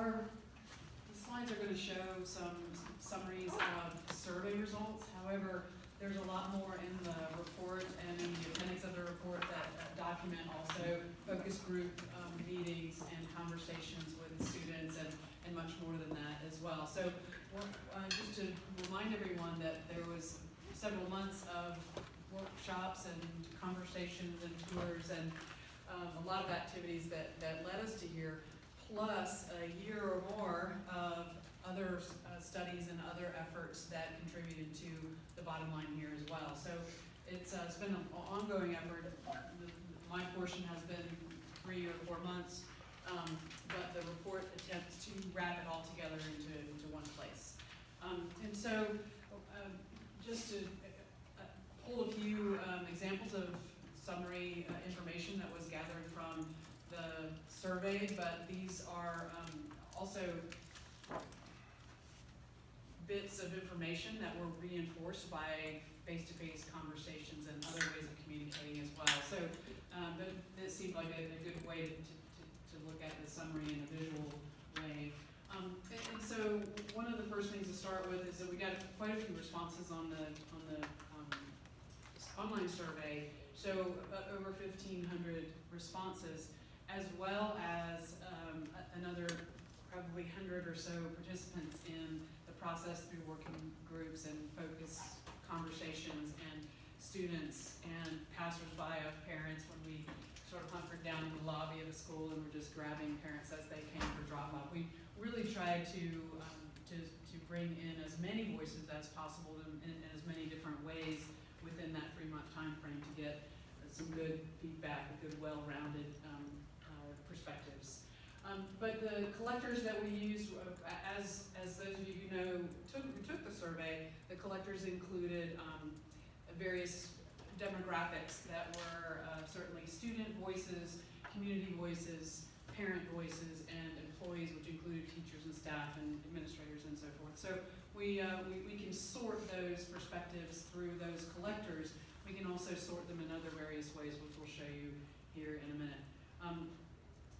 the slides are going to show some summaries of survey results. However, there's a lot more in the report and in the appendix of the report that document also focus group meetings and conversations with students and much more than that as well. So just to remind everyone that there was several months of workshops and conversations and tours and a lot of activities that led us to here, plus a year or more of other studies and other efforts that contributed to the bottom line here as well. So it's been an ongoing effort. My portion has been 3 or 4 months, but the report attempts to wrap it all together into one place. And so just to pull a few examples of summary information that was gathered from the survey, but these are also bits of information that were reinforced by face-to-face conversations and other ways of communicating as well. So it seemed like a good way to look at the summary in a visual way. And so one of the first things to start with is that we got quite a few responses on the online survey, so over 1,500 responses, as well as another probably 100 or so participants in the process through working groups and focus conversations and students and passers-by of parents when we sort of hunkered down in the lobby of a school and were just grabbing parents as they came for drop-off. We really tried to bring in as many voices as possible in as many different ways within that 3-month time frame to get some good feedback, good, well-rounded perspectives. But the collectors that we used, as those of you who know who took the survey, the collectors included various demographics that were certainly student voices, community voices, parent voices, and employees, which included teachers and staff and administrators and so forth. So we can sort those perspectives through those collectors. We can also sort them in other various ways, which we'll show you here in a minute.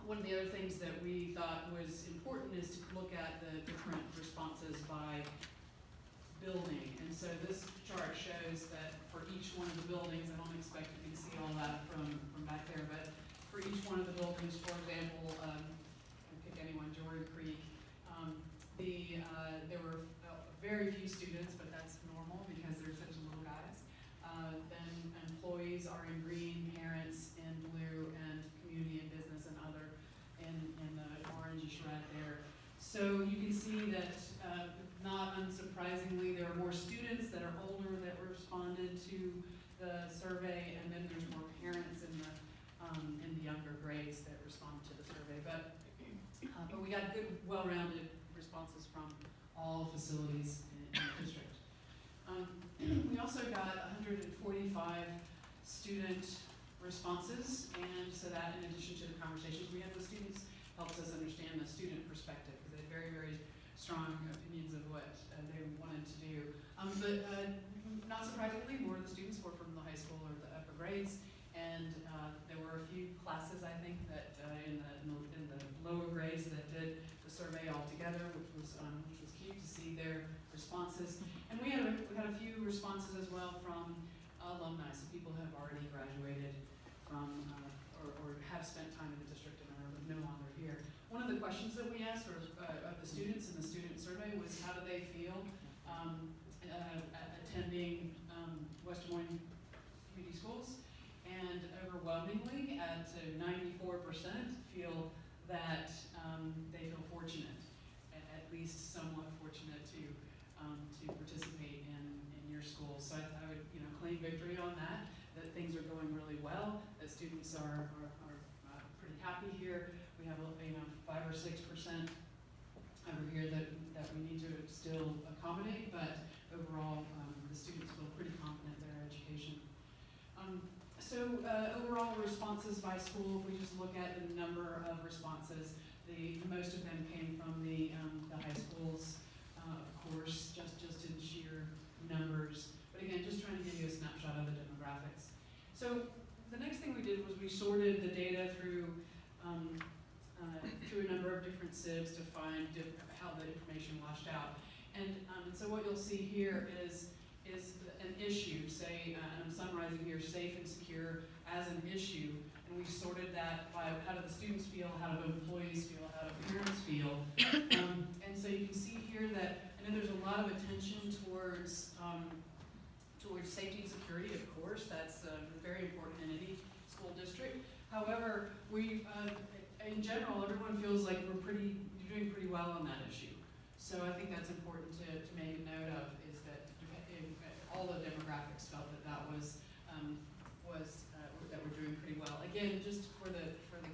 One of the other things that we thought was important is to look at the different responses by building. And so this chart shows that for each one of the buildings, I don't expect you can see all that from back there, but for each one of the buildings, for example, pick anyone, Jordan Creek, there were very few students, but that's normal because they're such little guys. Then employees are in green, parents in blue, and community and business and other in the orangey red there. So you can see that, not unsurprisingly, there are more students that are older that responded to the survey, and then there's more parents in the younger grades that respond to the survey. But we got good, well-rounded responses from all facilities in the district. We also got 145 student responses, and so that, in addition to the conversations we had with students, helps us understand the student perspective, because they had very, very strong opinions of what they wanted to do. But not surprisingly, more of the students were from the high school or the upper grades, and there were a few classes, I think, that in the lower grades that did the survey all together, which was cute to see their responses. And we had a few responses as well from alumni, so people who have already graduated from or have spent time in the district and are no longer here. One of the questions that we asked of the students in the student survey was how do they feel attending West Des Moines community schools, and overwhelmingly, at 94%, feel that they feel fortunate, at least somewhat fortunate to participate in your school. So I would claim victory on that things are going really well, that students are pretty happy here. We have 5 or 6% over here that we need to still accommodate, but overall the students feel pretty confident in their education. So overall responses by school, if we just look at the number of responses, the most of them came from the high schools, of course, just in sheer numbers. But again, just trying to give you a snapshot of the demographics. So the next thing we did was we sorted the data through through a number of different sieves to find how the information washed out. And so what you'll see here is an issue, say, and I'm summarizing here, safe and secure as an issue, and we sorted that by how do the students feel, how do employees feel, how do parents feel. And so you can see here that I know there's a lot of attention towards safety and security, of course. That's a very important in any school district. However, in general, everyone feels like you're doing pretty well on that issue. So I think that's important to make a note of, is that all the demographics felt that that we're doing pretty well. Again, just for the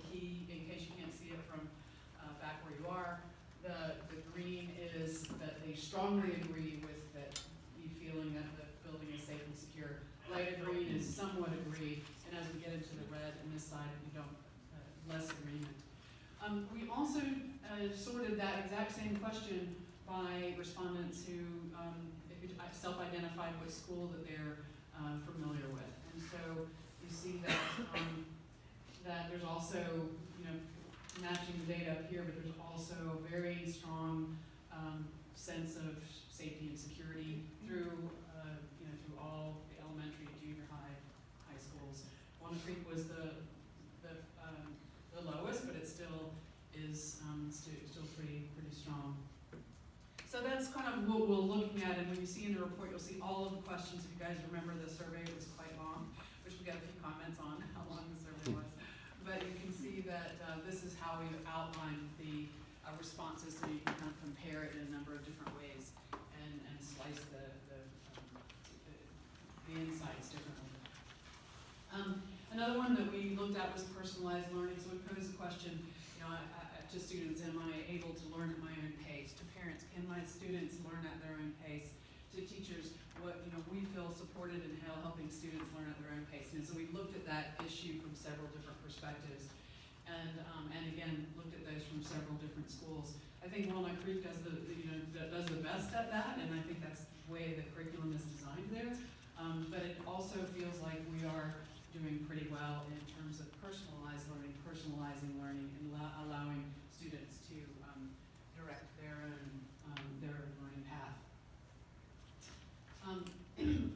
key, in case you can't see it from back where you are, the green is that they strongly agree with that, you feeling that the building is safe and secure. Lighter green is somewhat agree, and as we get into the red on this side, we don't, less agreement. We also sorted that exact same question by respondents who self-identified what school that they're familiar with. And so you see that that there's also, matching the data up here, but there's also a very strong sense of safety and security through all the elementary and junior high schools. Walnut Creek was the lowest, but it still is still pretty strong. So that's kind of what we're looking at, and when you see in the report, you'll see all of the questions. If you guys remember, the survey was quite long, which we got a few comments on how long the survey was. But you can see that this is how we've outlined the responses, so you can kind of compare it in a number of different ways and slice the insights differently. Another one that we looked at was personalized learning. So we posed the question, to students, am I able to learn at my own pace? To parents, can my students learn at their own pace? To teachers, we feel supported in helping students learn at their own pace. And so we looked at that issue from several different perspectives, and again looked at those from several different schools. I think Walnut Creek does the best at that, and I think that's the way the curriculum is designed there. But it also feels like we are doing pretty well in terms of personalizing learning, and allowing students to direct their learning path.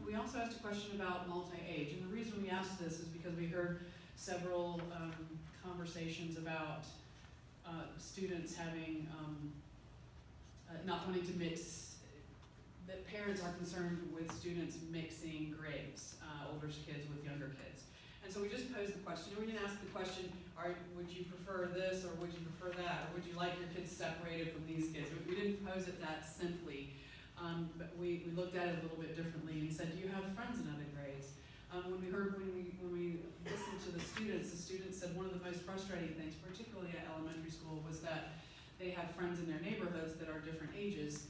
We also asked a question about multi-age, and the reason we asked this is because we heard several conversations about students having not wanting to mix, that parents are concerned with students mixing grades, older kids with younger kids. And so we just posed the question. We didn't ask the question, would you prefer this, or would you prefer that, or would you like your kids separated from these kids? We didn't pose it that simply, but we looked at it a little bit differently and said, do you have friends in other grades? When we listened to the students said one of the most frustrating things, particularly at elementary school, was that they have friends in their neighborhoods that are different ages,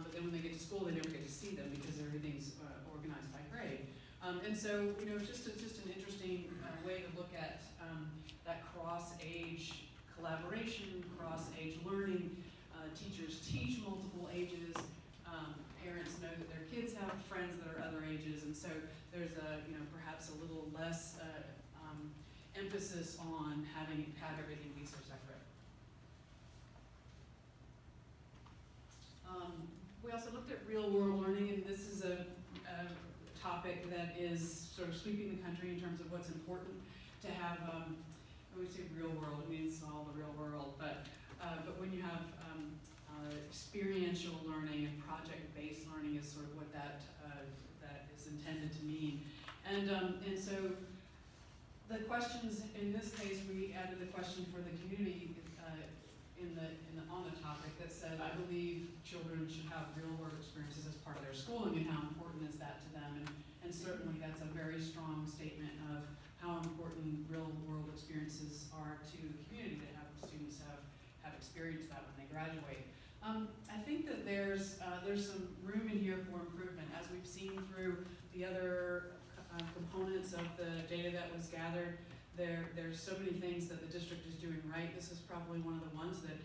but then when they get to school, they never get to see them because everything's organized by grade. And so, just an interesting way to look at that cross-age collaboration, cross-age learning. Teachers teach multiple ages. Parents know that their kids have friends that are other ages, and so there's perhaps a little less emphasis on have everything be so separate. We also looked at real-world learning, and this is a topic that is sort of sweeping the country in terms of what's important to have. When we say real world, it means all the real world, but when you have experiential learning and project-based learning is sort of what that is intended to mean. And so the questions in this case, we added the question for the community on the topic that said, I believe children should have real-world experiences as part of their schooling, and how important is that to them? And certainly that's a very strong statement of how important real-world experiences are to the community, that have students have experienced that when they graduate. I think that there's some room in here for improvement, as we've seen through the other components of the data that was gathered. There's so many things that the district is doing right. This is probably one of the ones that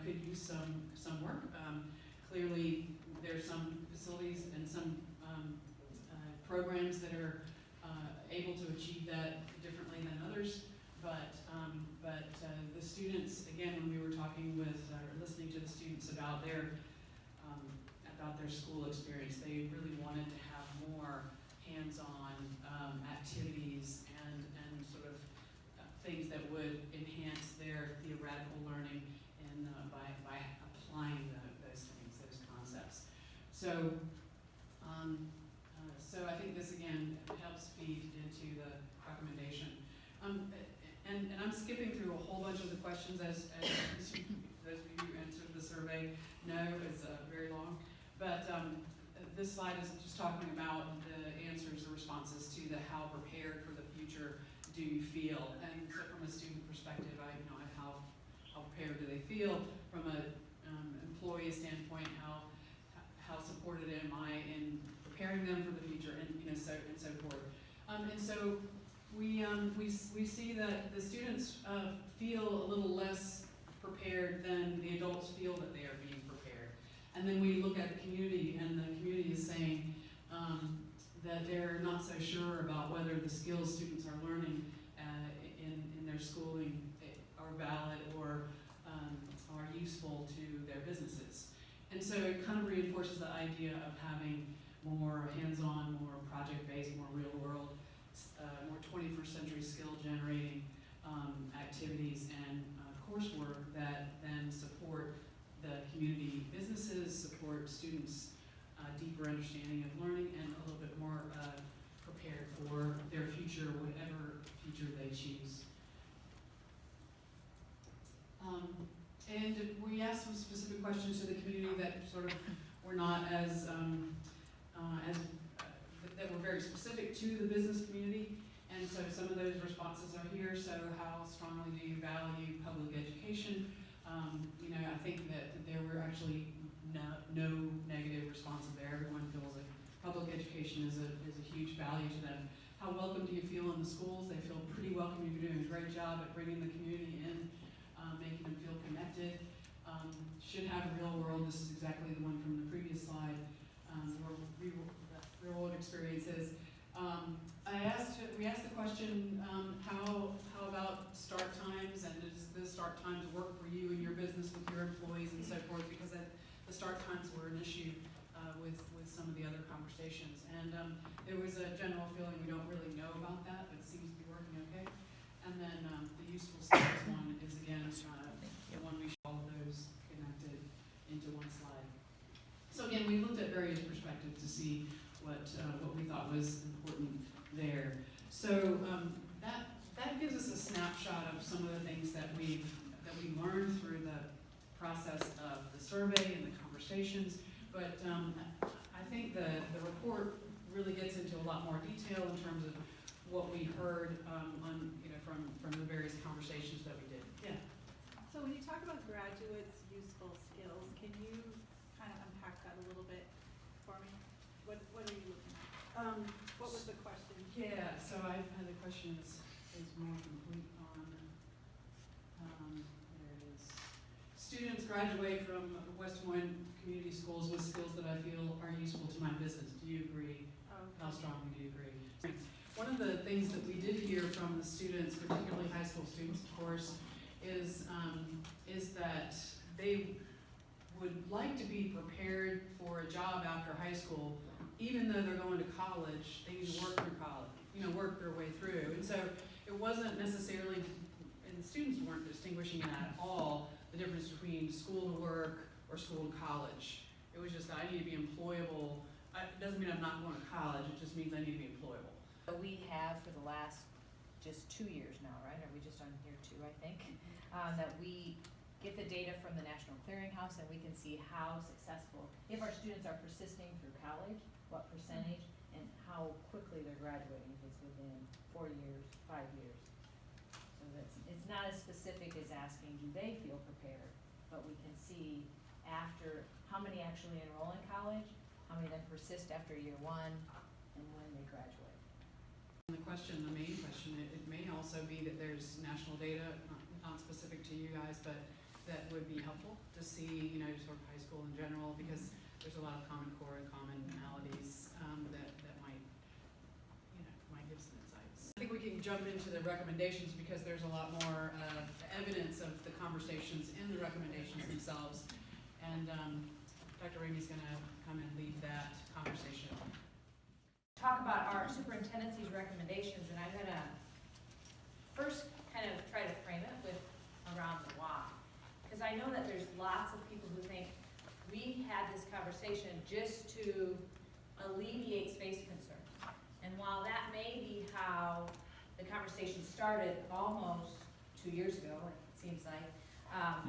could use some work. Clearly, there's some facilities and some programs that are able to achieve that differently than others, but but the students, again, when we were talking with, or listening to the students about their school experience, they really wanted to have more hands-on activities and sort of things that would enhance their theoretical learning and by applying those things, those concepts. So, so I think this again helps feed into the recommendation. And I'm skipping through a whole bunch of the questions as those of you who answered the survey know it's very long. But this slide is just talking about the answers, the responses to the how prepared for the future do you feel. And so from a student perspective, how prepared do they feel? From a employee standpoint, how supported am I in preparing them for the future, and so forth. And so we see that the students feel a little less prepared than the adults feel that they are being prepared. And then we look at the community, and the community is saying that they're not so sure about whether the skills students are learning in their schooling are valid or are useful to their businesses. And so it kind of reinforces the idea of having more hands-on, more project-based, more real-world, more 21st century skill-generating activities and coursework that then support the community businesses, support students' deeper understanding of learning, and a little bit more prepared for their future, whatever future they choose. And we asked some specific questions to the community that sort of were not as that were very specific to the business community. And so some of those responses are here. So how strongly do you value public education? I think that there were actually no negative responses there. Everyone feels like public education is a huge value to them. How welcome do you feel in the schools? They feel pretty welcome. You're doing a great job at bringing the community in, making them feel connected. Should have a real world. This is exactly the one from the previous slide. Real world experiences. We asked the question, how about start times, and does the start times work for you and your business with your employees and so forth? Because the start times were an issue with some of the other conversations, and there was a general feeling we don't really know about that, but it seems to be working okay. And then the useful skills one is again the one we show all of those connected into one slide. So again, we looked at various perspectives to see what we thought was important there. So that gives us a snapshot of some of the things that we learned through the process of the survey and the conversations. But I think the report really gets into a lot more detail in terms of what we heard from the various conversations that we did. Yeah. So when you talk about graduates' useful skills, can you kind of unpack that a little bit for me? What are you looking at? What was the question? Yeah, so the question is more complete on, there it is. Students graduate from West Des Moines Community Schools with skills that I feel are useful to my business. Do you agree? Okay. How strongly do you agree? One of the things that we did hear from the students, particularly high school students, of course, is that they would like to be prepared for a job after high school, even though they're going to college. They need to work through college, work their way through. And so it wasn't necessarily, and the students weren't distinguishing at all the difference between school to work or school to college. It was just that I need to be employable. It doesn't mean I'm not going to college. It just means I need to be employable. We have for the last just 2 years now, right? Are we just on year 2, I think? That we get the data from the National Clearinghouse, and we can see how successful, if our students are persisting through college, what percentage, and how quickly they're graduating, if it's within 4 years, 5 years. So it's not as specific as asking, do they feel prepared? But we can see after how many actually enroll in college, how many then persist after year 1, and when they graduate. The main question, it may also be that there's national data, not specific to you guys, but that would be helpful to see, sort of high school in general, because there's a lot of common core and commonalities that might give some insights. I think we can jump into the recommendations because there's a lot more evidence of the conversations in the recommendations themselves. And Dr. Remy's going to come and lead that conversation. Talk about our superintendency's recommendations, and I'm going to first kind of try to frame it with around the why. Because I know that there's lots of people who think we had this conversation just to alleviate space concerns. And while that may be how the conversation started almost 2 years ago, it seems like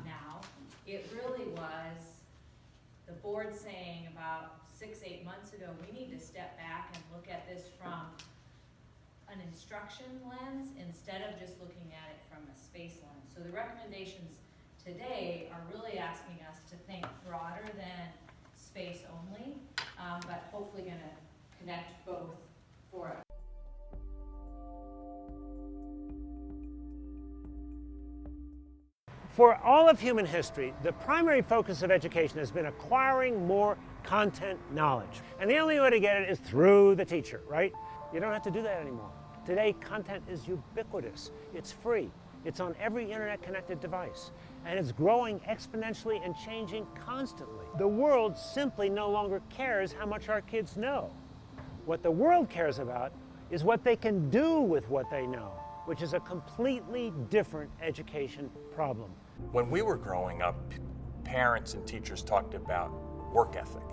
now, it really was the board saying about 6-8 months ago, we need to step back and look at this from an instruction lens instead of just looking at it from a space lens. So the recommendations today are really asking us to think broader than space only, but hopefully going to connect both for us. For all of human history, the primary focus of education has been acquiring more content knowledge. And the only way to get it is through the teacher, right? You don't have to do that anymore. Today, content is ubiquitous. It's free. It's on every internet-connected device. And it's growing exponentially and changing constantly. The world simply no longer cares how much our kids know. What the world cares about is what they can do with what they know, which is a completely different education problem. When we were growing up, parents and teachers talked about work ethic,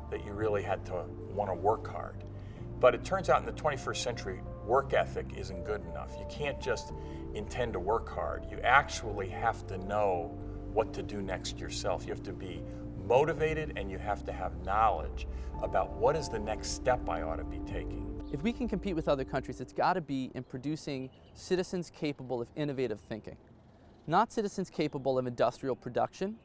that you really had to want to work hard. But it turns out in the 21st century, work ethic isn't good enough. You can't just intend to work hard. You actually have to know what to do next yourself. You have to be motivated and you have to have knowledge about what is the next step I ought to be taking. If we can compete with other countries, it's got to be in producing citizens capable of innovative thinking. Not citizens capable of industrial production,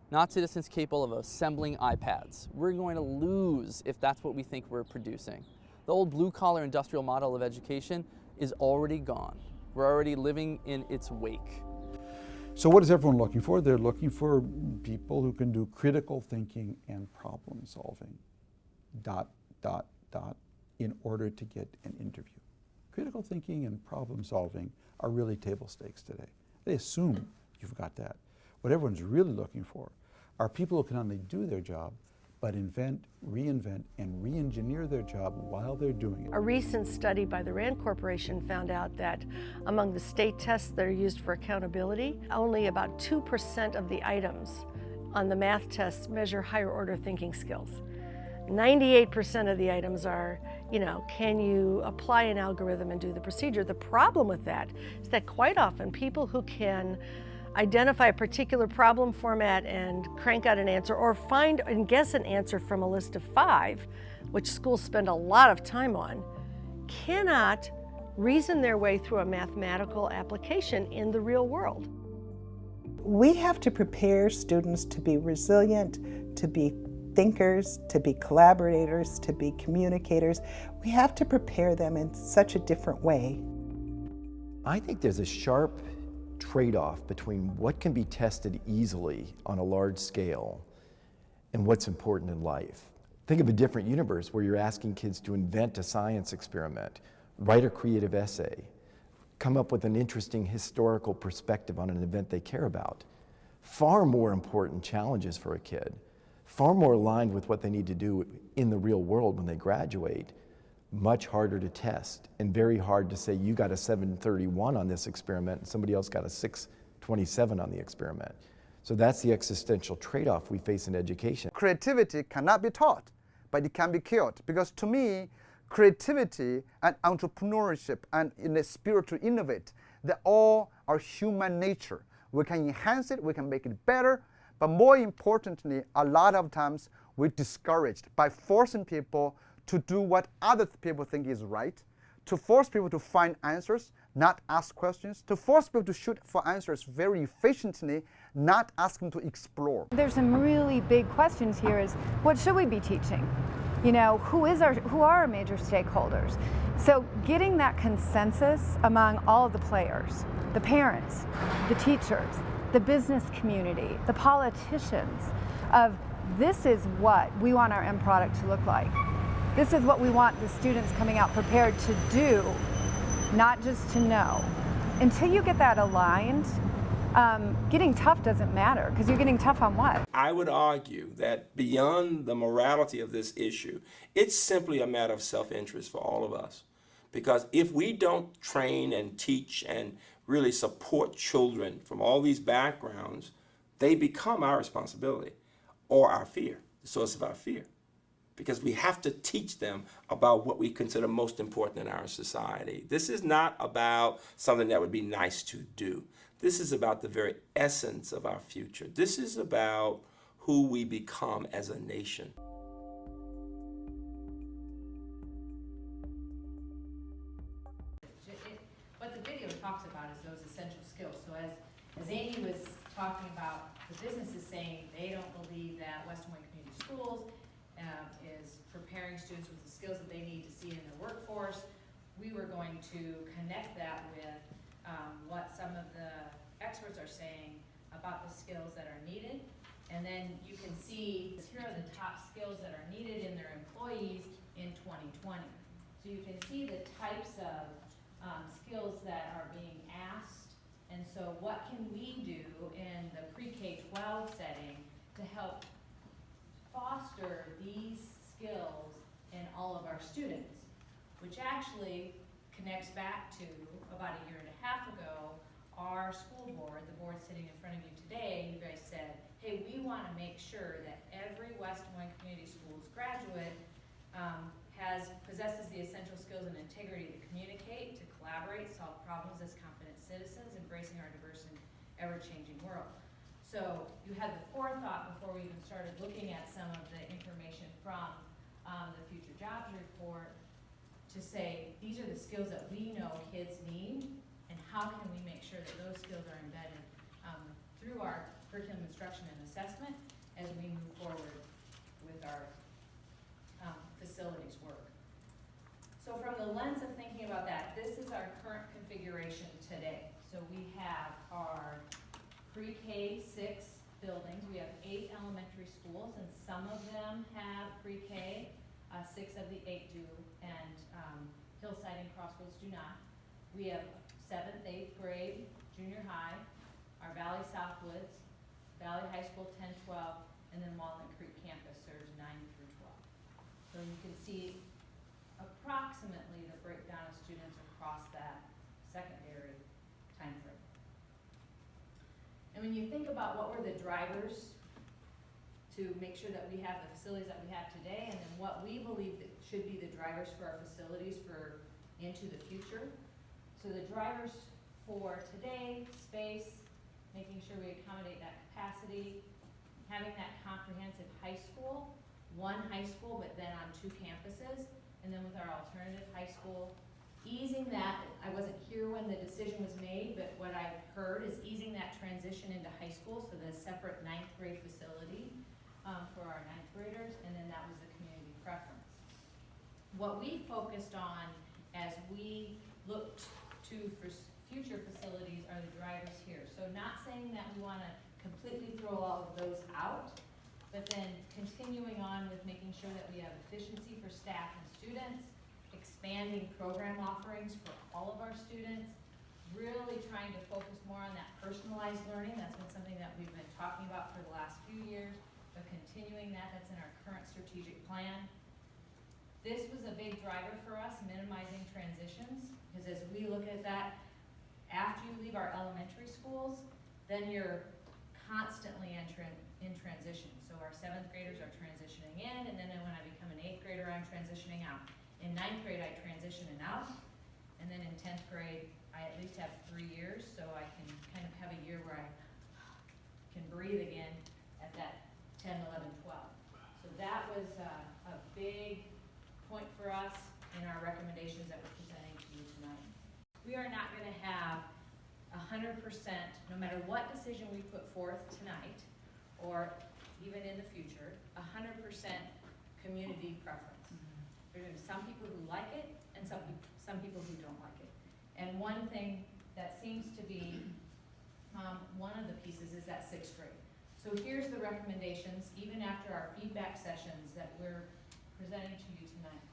not citizens capable of assembling iPads. We're going to lose if that's what we think we're producing. The old blue-collar industrial model of education is already gone. We're already living in its wake. So what is everyone looking for? They're looking for people who can do critical thinking and problem solving, ... in order to get an interview. Critical thinking and problem solving are really table stakes today. They assume you've got that. What everyone's really looking for are people who can not only do their job, but invent, reinvent, and re-engineer their job while they're doing it. A recent study by the RAND Corporation found out that among the state tests that are used for accountability, only about 2% of the items on the math tests measure higher order thinking skills. 98% of the items are, can you apply an algorithm and do the procedure? The problem with that is that quite often people who can identify a particular problem format and crank out an answer, or find and guess an answer from a list of 5, which schools spend a lot of time on, cannot reason their way through a mathematical application in the real world. We have to prepare students to be resilient, to be thinkers, to be collaborators, to be communicators. We have to prepare them in such a different way. I think there's a sharp trade-off between what can be tested easily on a large scale and what's important in life. Think of a different universe where you're asking kids to invent a science experiment, write a creative essay, come up with an interesting historical perspective on an event they care about. Far more important challenges for a kid, far more aligned with what they need to do in the real world when they graduate. Much harder to test and very hard to say you got a 731 on this experiment and somebody else got a 627 on the experiment. So that's the existential trade-off we face in education. Creativity cannot be taught, but it can be cured. Because to me, creativity and entrepreneurship and in the spirit to innovate, they all are human nature. We can enhance it, we can make it better, but more importantly, a lot of times we're discouraged by forcing people to do what other people think is right, to force people to find answers, not ask questions, to force people to shoot for answers very efficiently, not ask them to explore. There's some really big questions here is, what should we be teaching? Who are our major stakeholders? So getting that consensus among all of the players, the parents, the teachers, the business community, the politicians, of this is what we want our end product to look like. This is what we want the students coming out prepared to do not just to know. Until you get that aligned, getting tough doesn't matter, because you're getting tough on what? I would argue that beyond the morality of this issue, it's simply a matter of self-interest for all of us. Because if we don't train and teach and really support children from all these backgrounds, they become our responsibility or our fear, the source of our fear. Because we have to teach them about what we consider most important in our society. This is not about something that would be nice to do. This is about the very essence of our future. This is about who we become as a nation. What the video talks about is those essential skills. So as Amy was talking about, the business is saying they don't believe that Western Wayne Community Schools is preparing students with the skills that they need to see in their workforce. We were going to connect that with what some of the experts are saying about the skills that are needed. And then you can see here are the top skills that are needed in their employees in 2020. So you can see the types of skills that are being asked. And so what can we do in the pre-K-12 setting to help foster these skills in all of our students, which actually connects back to about a year and a half ago, our school board, the board sitting in front of you today, you guys said, hey, we want to make sure that every West Des Moines Community Schools graduate possesses the essential skills and integrity to communicate, to collaborate, solve problems as confident citizens, embracing our diverse and ever-changing world. So you had the forethought before we even started looking at some of the information from the Future Jobs Report to say, these are the skills that we know kids need, and how can we make sure that those skills are embedded through our curriculum instruction and assessment as we move forward with our facilities work. So from the lens of thinking about that, this is our current configuration today. So we have our pre-K 6 buildings. We have 8 elementary schools, and some of them have pre-K, 6 of the 8 do, and Hillside and Crossroads do not. We have 7th, 8th grade, junior high, our Valley Southwoods, Valley High School 10, 12, and then Walnut Creek campus serves 9 through 12. So you can see approximately the breakdown of students across that secondary time frame. And when you think about what were the drivers to make sure that we have the facilities that we have today, and then what we believe that should be the drivers for our facilities for into the future. So the drivers for today, space, making sure we accommodate that capacity, having that comprehensive high school, one high school but then on 2 campuses, and then with our alternative high school, easing that. I wasn't here when the decision was made, but what I've heard is easing that transition into high school, so the separate 9th grade facility for our 9th graders, and then that was the community preference. What we focused on as we looked to future facilities are the drivers here. So not saying that we want to completely throw all of those out, but then continuing on with making sure that we have efficiency for staff and students, expanding program offerings for all of our students, really trying to focus more on that personalized learning. That's been something that we've been talking about for the last few years, but continuing that, that's in our current strategic plan. This was a big driver for us, minimizing transitions, because as we look at that, after you leave our elementary schools, then you're constantly in transition. So our 7th graders are transitioning in, and then when I become an 8th grader, I'm transitioning out. In 9th grade, I transition and out, and then in 10th grade, I at least have 3 years, so I can kind of have a year where I can breathe again at that 10, 11, 12. So that was a big point for us in our recommendations that we're presenting to you tonight. We are not going to have 100%, no matter what decision we put forth tonight, or even in the future, 100% community preference. There are going to be some people who like it, and some people who don't like it. And one thing that seems to be one of the pieces is that 6th grade. So here's the recommendations, even after our feedback sessions that we're presenting to you tonight.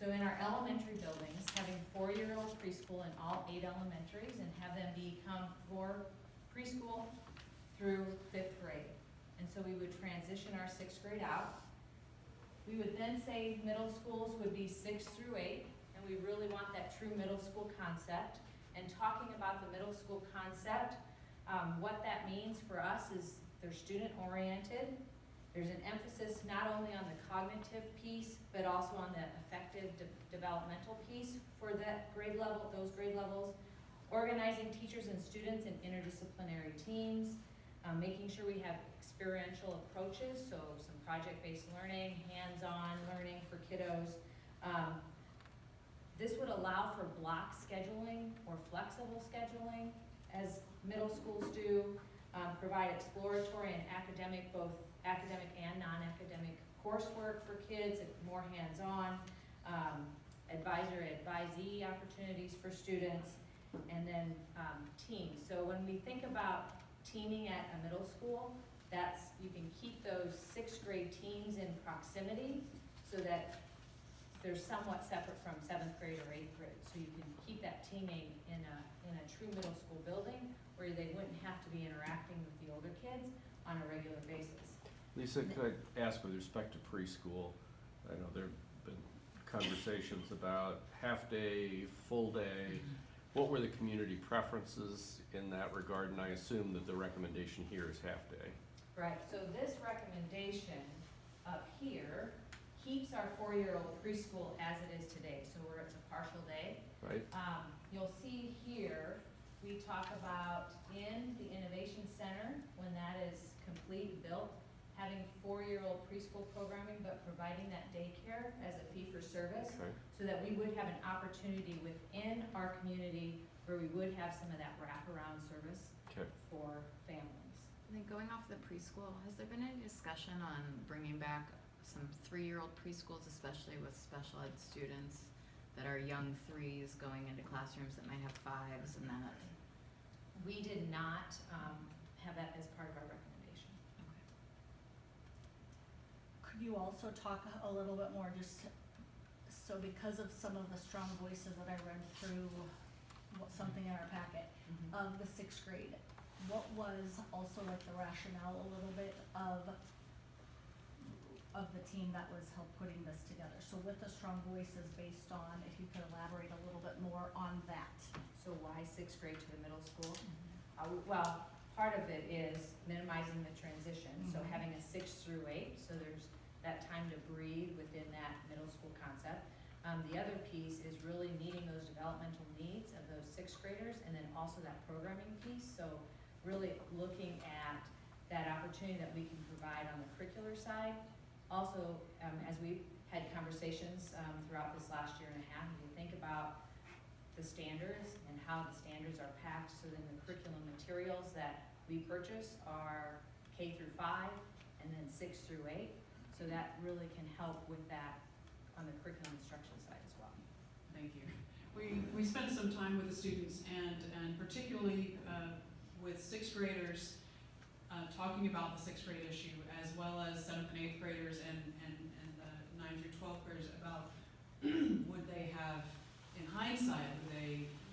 So in our elementary buildings, having 4-year-old preschool in all 8 elementaries and have them become for preschool through 5th grade. And so we would transition our 6th grade out. We would then say middle schools would be 6 through 8, and we really want that true middle school concept. And talking about the middle school concept, what that means for us is they're student-oriented. There's an emphasis not only on the cognitive piece, but also on the affective developmental piece for that grade level, those grade levels. Organizing teachers and students in interdisciplinary teams, making sure we have experiential approaches, so some project-based learning, hands-on learning for kiddos. This would allow for block scheduling or flexible scheduling, as middle schools do, provide exploratory and academic, both academic and non-academic coursework for kids, more hands-on, advisee opportunities for students, and then teams. So when we think about teaming at a middle school, you can keep those 6th grade teams in proximity so that they're somewhat separate from 7th grade or 8th grade. So you can keep that teaming in a true middle school building where they wouldn't have to be interacting with the older kids on a regular basis. Lisa, could I ask with respect to preschool, I know there have been conversations about half-day, full-day. What were the community preferences in that regard? And I assume that the recommendation here is half-day. Right, so this recommendation up here keeps our 4-year-old preschool as it is today, so where it's a partial day. Right. You'll see here, we talk about in the Innovation Center, when that is complete, built, having 4-year-old preschool programming, but providing that daycare as a fee-for-service, Okay. so that we would have an opportunity within our community where we would have some of that wraparound service Okay. for families. And then going off the preschool, has there been any discussion on bringing back some 3-year-old preschools, especially with special ed students that are young 3s going into classrooms that might have 5s and that? We did not have that as part of our recommendation. Okay. Could you also talk a little bit more, just so because of some of the strong voices that I read through something in our packet of the 6th grade, what was also like the rationale a little bit of the team that was helped putting this together? So with the strong voices, based on, if you could elaborate a little bit more on that. So why 6th grade to the middle school? Well, part of it is minimizing the transition, so having a 6 through 8, so there's that time to breathe within that middle school concept. The other piece is really meeting those developmental needs of those 6th graders, and then also that programming piece. So really looking at that opportunity that we can provide on the curricular side. Also, as we've had conversations throughout this last year and a half, if you think about the standards and how the standards are packed, so then the curriculum materials that we purchase are K through 5 and then 6 through 8. So that really can help with that on the curriculum instruction side as well. Thank you. We spent some time with the students and particularly with 6th graders talking about the 6th grade issue, as well as 7th and 8th graders and the 9 through 12 graders about would they have, in hindsight,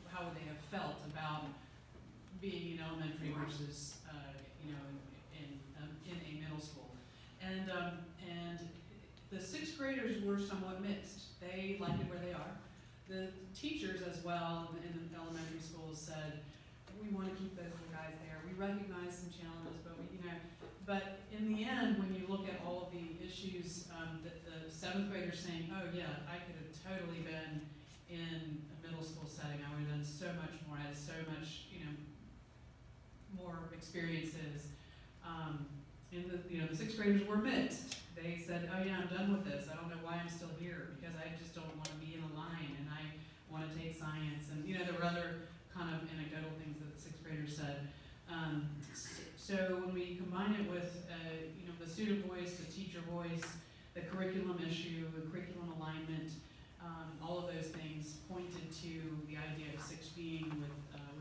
how would they have felt about being in elementary versus in a middle school. And the 6th graders were somewhat mixed. They liked it where they are. The teachers as well in the elementary schools said, we want to keep those little guys there. We recognize some challenges, but in the end, when you look at all of the issues, that the 7th graders saying, oh yeah, I could have totally been in a middle school setting. I would have done so much more. I had so much, more experiences. And the 6th graders were mixed. They said, oh yeah, I'm done with this. I don't know why I'm still here, because I just don't want to be in a line, and I want to take science. And there were other kind of anecdotal things that the 6th graders said. So when we combine it with, the student voice, the teacher voice, the curriculum issue, the curriculum alignment, all of those things pointed to the idea of 6 being with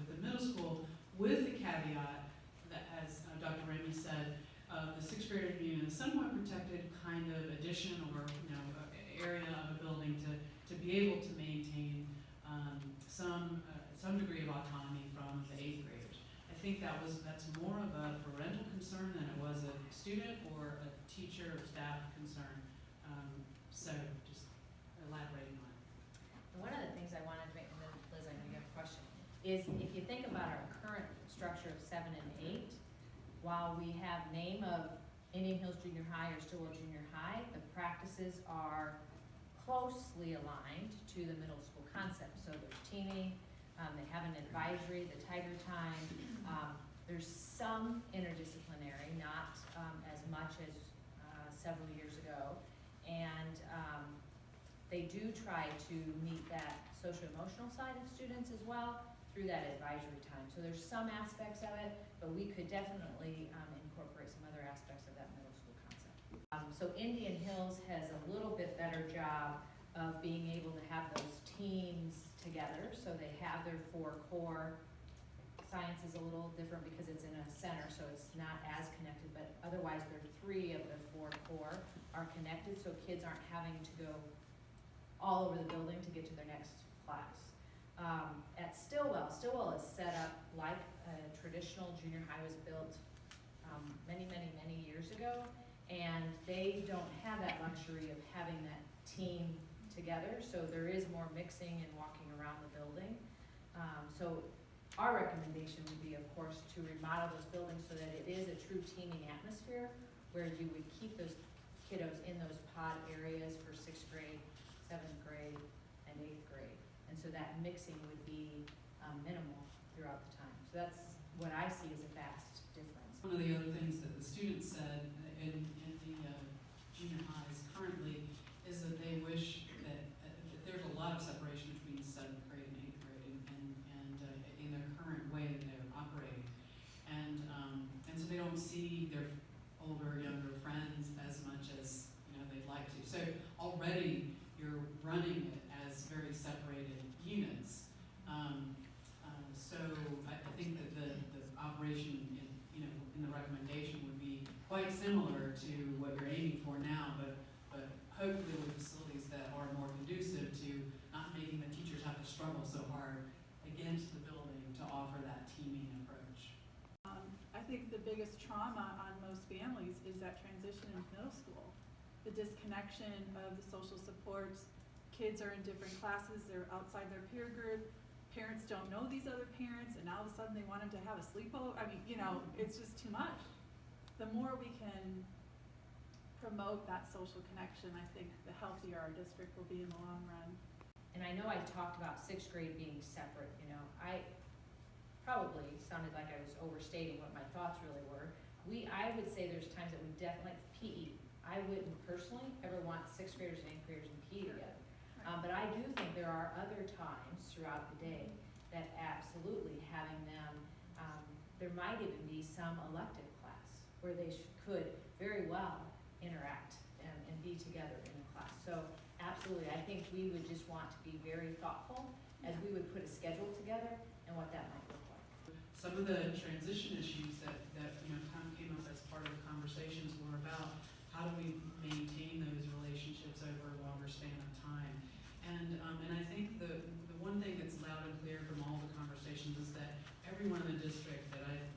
the middle school, with the caveat that, as Dr. Remy said, the 6th graders being in a somewhat protected kind of addition or area of a building to be some degree of autonomy from the 8th graders. I think that's more of a parental concern than it was a student or a teacher or staff concern. So just elaborating on it. One of the things I wanted to make, and then Liz, I know you have a question, is if you think about our current structure of 7 and 8, while we have name of Indian Hills Junior High or Stillwell Junior High, the practices are closely aligned to the middle school concept. So there's teaming, they have an advisory, the Tiger Time. There's some interdisciplinary, not as much as several years ago. And they do try to meet that socio-emotional side of students as well through that advisory time. So there's some aspects of it, but we could definitely incorporate some other aspects of that middle school concept. So Indian Hills has a little bit better job of being able to have those teams together. So they have their 4 core. Science is a little different because it's in a center, so it's not as connected, but otherwise their 3 of the 4 core are connected, so kids aren't having to go all over the building to get to their next class. At Stillwell is set up like a traditional junior high was built many years ago, and they don't have that luxury of having that team together, so there is more mixing and walking around the building. So our recommendation would be, of course, to remodel those buildings so that it is a true teaming atmosphere where you would keep those kiddos in those pod areas for 6th grade, 7th grade, and 8th grade. And so that mixing would be minimal throughout the time. So that's what I see as a vast difference. One of the other things that the students said in the junior highs currently is that they wish that there's a lot of separation between 7th grade and 8th grade and in their current way that they're operating. And so they don't see their older, younger friends as much as they'd like to. So already you're running it as very separated units. So I think that the operation in the recommendation would be quite similar to what you're aiming for now, but hopefully with facilities that are more conducive to not making the teachers have to struggle so hard against the building to offer that teaming approach. I think the biggest trauma on most families is that transition in middle school. The disconnection of the social supports. Kids are in different classes, they're outside their peer group. Parents don't know these other parents, and now all of a sudden they want them to have a sleepover. I mean, it's just too much. The more we can promote that social connection, I think the healthier our district will be in the long run. And I know I talked about 6th grade being separate, I probably sounded like I was overstating what my thoughts really were. I would say there's times that we definitely, like PE, I wouldn't personally ever want 6th graders and 8th graders in PE together. But I do think there are other times throughout the day that absolutely having them, there might even be some elective class where they could very well interact and be together in the class. So absolutely, I think we would just want to be very thoughtful as we would put a schedule together and what that might look like. Some of the transition issues that kind of came up as part of the conversations were about how do we maintain those relationships over a longer span of time. And I think the one thing that's loud and clear from all the conversations is that everyone in the district that I've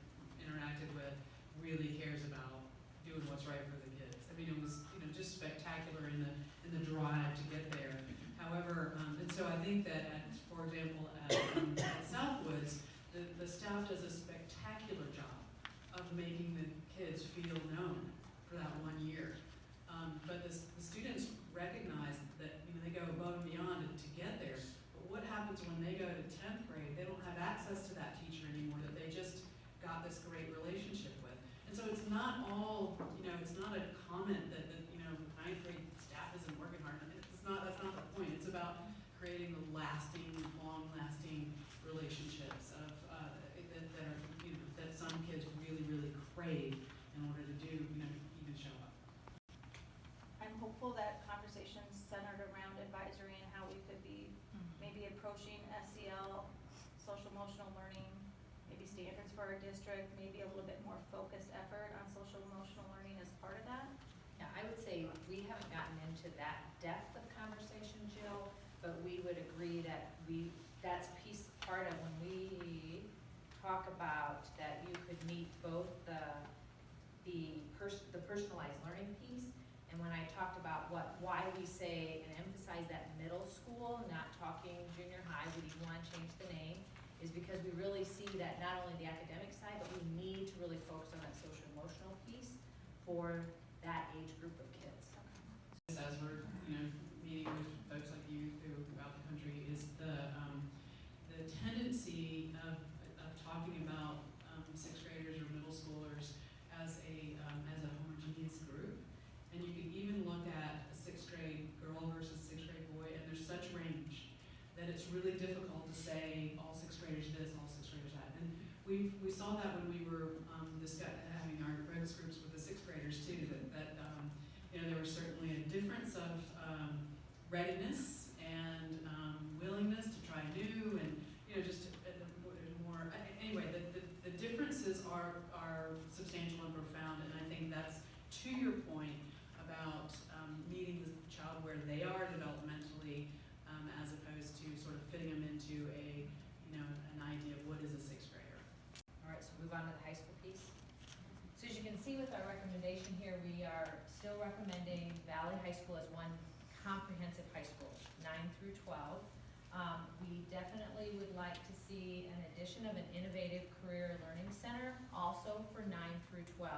interacted with really cares about doing what's right for the kids. I mean, it was just spectacular in the drive to get there. However, and so I think that for example, at Southwoods, the staff does a spectacular job of making the kids feel known for that 1 year. But the students recognize that they go above and beyond to get there. But what happens when they go to 10th grade? They don't have access to that teacher anymore that they just got this great relationship with. And so it's not all, it's not a comment that 9th grade staff isn't working hard. That's not the point. It's about creating the lasting, long-lasting relationships of that are that some kids really, really crave in order to do even show up. I'm hopeful that conversations centered around advisory and how we could be maybe approaching SEL, social emotional learning, maybe standards for our district, maybe a little bit more focused effort on social emotional learning as part of that. Yeah, I would say we haven't gotten into that depth of conversation, Jill, but we would agree that that's part talk about that you could meet both the personalized learning piece, and when I talked about why we say and emphasize that middle school, not talking junior high, we even want to change the name, is because we really see that not only the academic side, but we need to really focus on that social emotional piece for that age group of kids. As we're meeting with folks like you throughout the country, is the tendency of talking about sixth graders or middle schoolers as a homogeneous group. And you can even look at a sixth grade girl versus sixth grade boy, and there's such range that it's really difficult to say all sixth graders this, all sixth graders that. And we saw that when we were having our focus groups with the sixth graders too, that there was certainly a difference of readiness and willingness to try new, and just more. Anyway, the differences are substantial and profound, and I think that's to your point about meeting the child where they are developmentally, as opposed to sort of fitting them into an idea of what is a sixth grader. All right, so move on to the high school piece. So as you can see with our recommendation here, we are still recommending Valley High School as one comprehensive high school, 9 through 12. We definitely would like to see an addition of an innovative career learning center also for 9 through 12.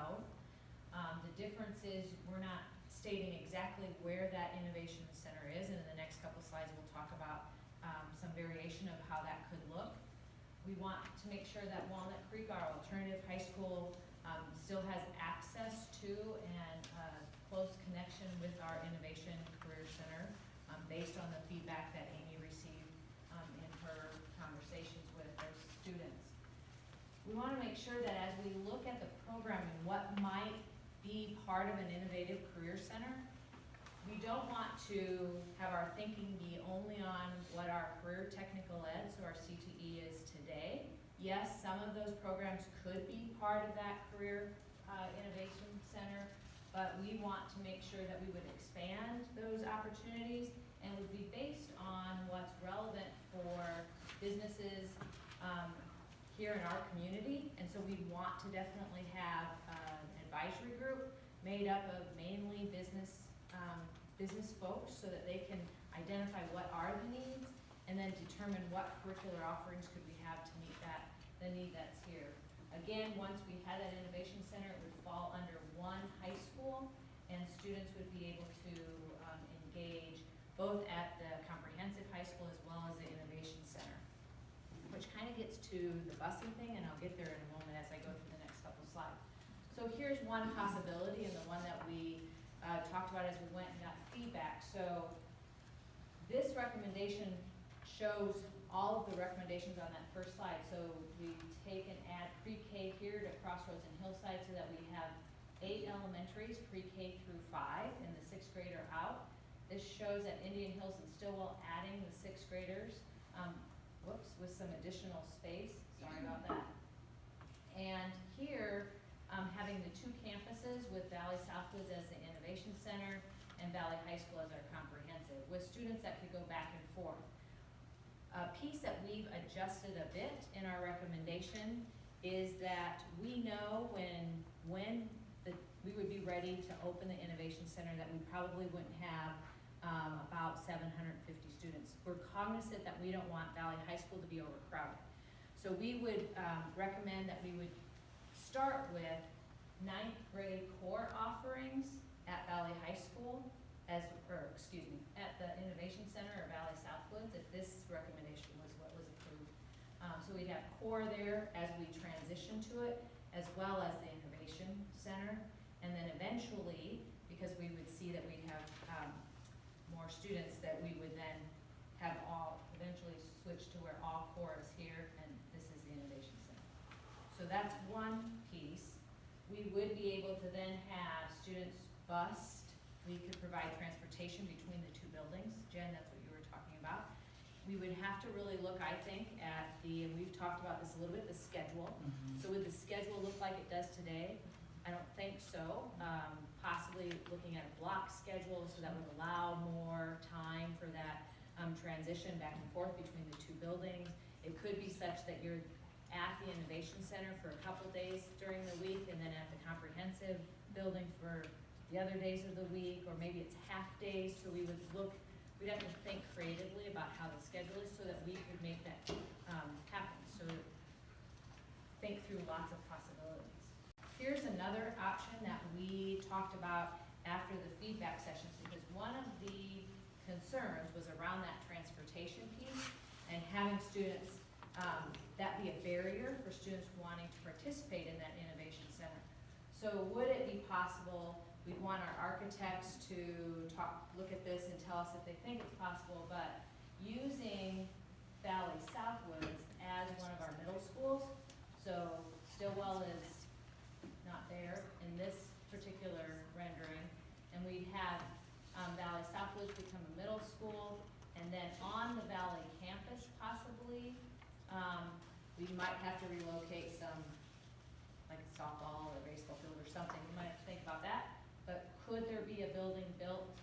The difference is we're not stating exactly where that innovation center is, and in the next couple slides we'll talk about some variation of how that could look. We want to make sure that Walnut Creek, our alternative high school, still has access to and close connection with our Innovation Career Center based on the feedback that Amy received in her conversations with her students. We want to make sure that as we look at the programming, what might be part of an Innovative Career Center, we don't want to have our thinking be only on what our career technical ed, so our CTE, is today. Yes, some of those programs could be part of that career innovation center, but we want to make sure that we would expand those opportunities and would be based on what's relevant for businesses here in our community. And so we want to definitely have an advisory group made up of mainly business folks, so that they can identify what are the needs and then determine what curricular offerings could we have to meet the need that's here. Again, once we had that innovation center, it would fall under one high school, and students would be able to engage both at the comprehensive high school as well as the innovation center, which kind of gets to the busing thing, and I'll get there in a moment as I go through the next couple slides. So here's one possibility, and the one that we talked about as we went and got feedback. So this recommendation shows all of the recommendations on that first slide. So we take and add pre-K here to Crossroads and Hillside, so that we have 8 elementaries, pre-K through 5, and the 6th grader out. This shows that Indian Hills and Stillwell adding the 6th graders, with some additional space. Sorry about that. And here, having the 2 campuses with Valley Southwoods as the Innovation Center and Valley High School as our comprehensive, with students that could go back and forth. A piece that we've adjusted a bit in our recommendation is that we know when we would be ready to open the Innovation Center, that we probably wouldn't have about 750 students. We're cognizant that we don't want Valley High School to be overcrowded. So we would recommend that we would start with 9th grade core offerings at Valley High School, at the Innovation Center or Valley Southwoods, if this recommendation was what was approved. So we'd have core there as we transition to it, as well as the Innovation Center. And then eventually, because we would see that we'd have more students, that we would then have eventually switch to where all core is here, and this is the Innovation Center. So that's one piece. We would be able to then have students bused. We could provide transportation between the 2 buildings. Jen, that's what you were talking about. We would have to really look, I think, at and we've talked about this a little bit, the schedule. So would the schedule look like it does today? I don't think so. Possibly looking at a block schedule, so that would allow more time for that transition back and forth between the 2 buildings. It could be such that you're at the Innovation Center for a couple days during the week, and then at the comprehensive building for the other days of the week, or maybe it's half days, so we'd have to think creatively about how the schedule is so that we could make that happen. So think through lots of possibilities. Here's another option that we talked about after the feedback sessions, because one of the concerns was around that transportation piece and having students, that be a barrier for students wanting to participate in that innovation center. So would it be possible, we'd want our architects to look at this and tell us if they think it's possible, but using Valley Southwoods as one of our middle schools, so Stillwell is not there in this particular rendering, and we'd have Valley Southwoods become a middle school, and then on the Valley campus possibly, we might have to relocate some, like a softball or baseball field or something. We might have to think about that. But could there be a building built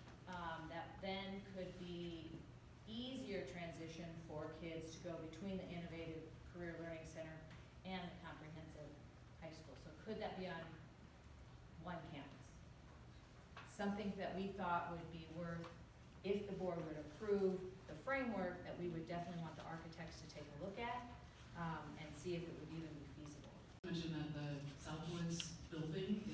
that then could be easier transition for kids to go between the Innovative Career Learning Center and the Comprehensive High School? So could that be on one campus? Something that we thought would be worth, if the board would approve the framework, that we would definitely want the architects to take a look at and see if it would even be feasible. I mentioned that the Southwoods building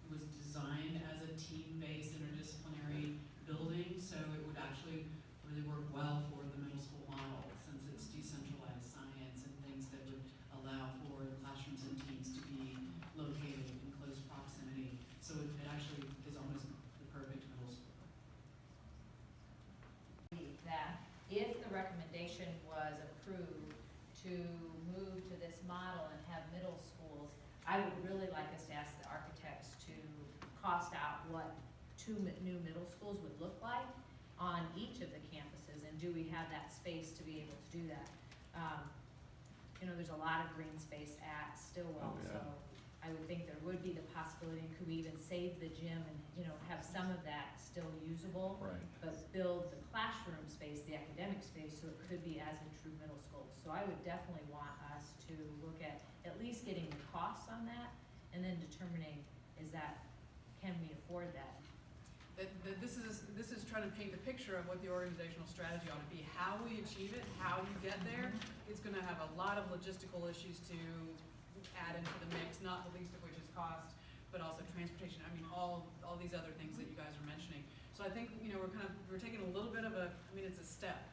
was designed as a team-based interdisciplinary building, so it would actually really work well for the middle school model, since it's decentralized science and things that would allow for classrooms and teams to be located in close proximity. So it actually is almost the perfect middle school. That if the recommendation was approved to move to this model and have middle schools, I would really like us to ask the architects to cost out what 2 new middle schools would look like on each of the campuses, and do we have that space to be able to do that? There's a lot of green space at Stillwell, so I would think there would be the possibility, and could we even save the gym and, have some of that still usable, but build the classroom space, the academic space, so it could be as a true middle school. So I would definitely want us to look at least getting the costs on that, and then determining, can we afford that? This is trying to paint a picture of what the organizational strategy ought to be. How we achieve it, how you get there, it's going to have a lot of logistical issues to add into the mix, not the least of which is cost, but also transportation. I mean, all these other things that you guys are mentioning. So I think we're taking a little bit of it's a step,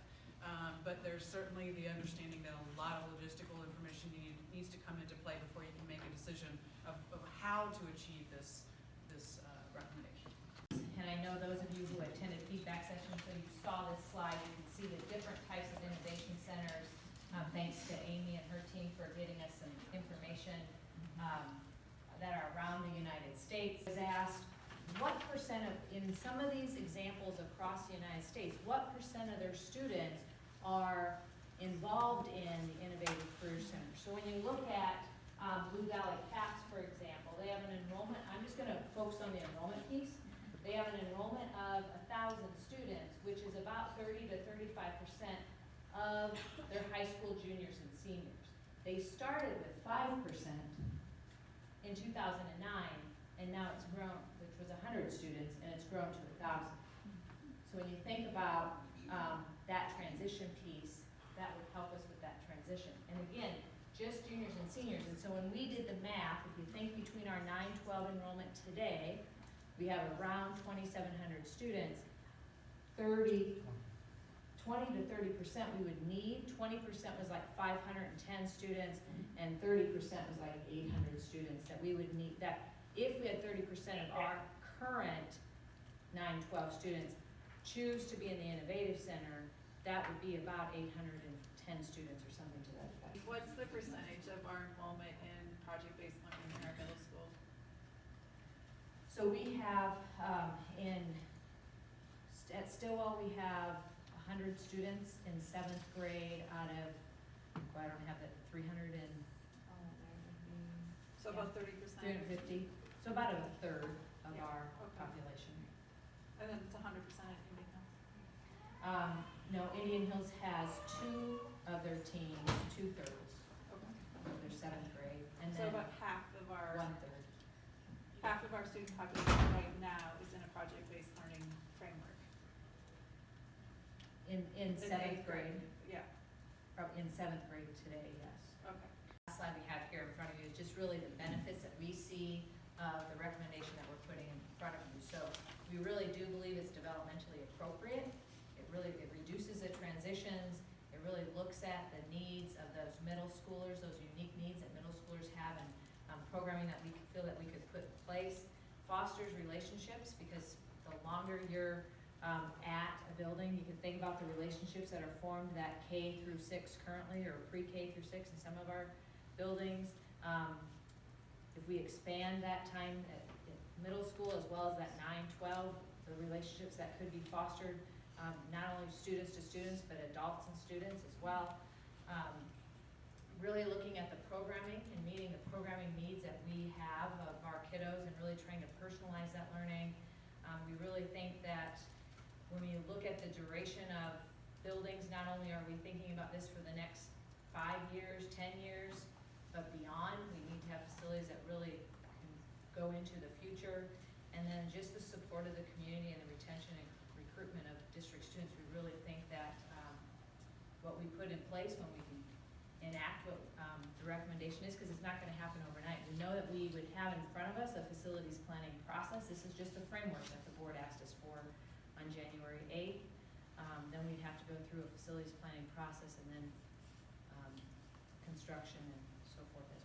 but there's certainly the understanding that a lot of logistical information needs to come into play before you can make a decision of how to achieve this recommendation. And I know those of you who attended feedback sessions, so you saw this slide, you can see the different types of innovation centers. Thanks to Amy and her team for getting us some information that are around the United States. I was asked, what percent in some of these examples across the United States, what percent of their students are involved in the Innovative Career Center? So when you look at Blue Valley CAPS, for example, they have an enrollment, I'm just going to focus on the enrollment piece. They have an enrollment of 1,000 students, which is about 30 to 35% of their high school juniors and seniors. They started with 5% in 2009, and now it's grown, which was 100 students, and it's grown to 1,000. So when you think about that transition piece, that would help us with that transition. And again, just juniors and seniors. And so when we did the math, if you think between our 9-12 enrollment today, we have around 2,700 students. 20 to 30% we would need. 20% was like 510 students, and 30% was like 800 students that we would need. That if we had 30% of our current 9-12 students choose to be in the Innovative Center, that would be about 810 students or something to that effect. What's the percentage of our enrollment in project-based learning in our middle school? So we have, at Stillwell, we have 100 students in 7th grade out of, I don't have it, 300 and... So about 30%? 350. So about a third of our population. And then it's 100% at Indian Hills? No, Indian Hills has 2 of their teams, 2/3. So then about half of our student population right now is in a project-based learning framework. in seventh grade, Yeah, in seventh grade today, yes. okay. Last slide we have here in front of you is just really the benefits that we see of the recommendation that we're putting in front of you. So we really do believe it's developmentally appropriate. It reduces the transitions. It really looks at the needs of those middle schoolers, those unique needs that middle schoolers have, and programming that we feel that we could put in place. Fosters relationships, because the longer you're at a building, you can think about the relationships that are formed that K through 6 currently, or pre-K through 6 in some of our buildings. If we expand that time at middle school as well as that 9-12, the relationships that could be fostered, not only students to students, but adults and students as well. Really looking at the programming and meeting the programming needs that we have of our kiddos and really trying to personalize that learning. We really think that when you look at the duration of buildings, not only are we thinking about this for the next 5 years, 10 years, but beyond, we need to have facilities that really can go into the future. And then just the support of the community and the retention and recruitment of district students, we really think that what we put in place when we can enact what the recommendation is, because it's not going to happen overnight. We know that we would have in front of us a facilities planning process. This is just the framework that the board asked us for on January 8th. Then we'd have to go through a facilities planning process and then construction and so forth as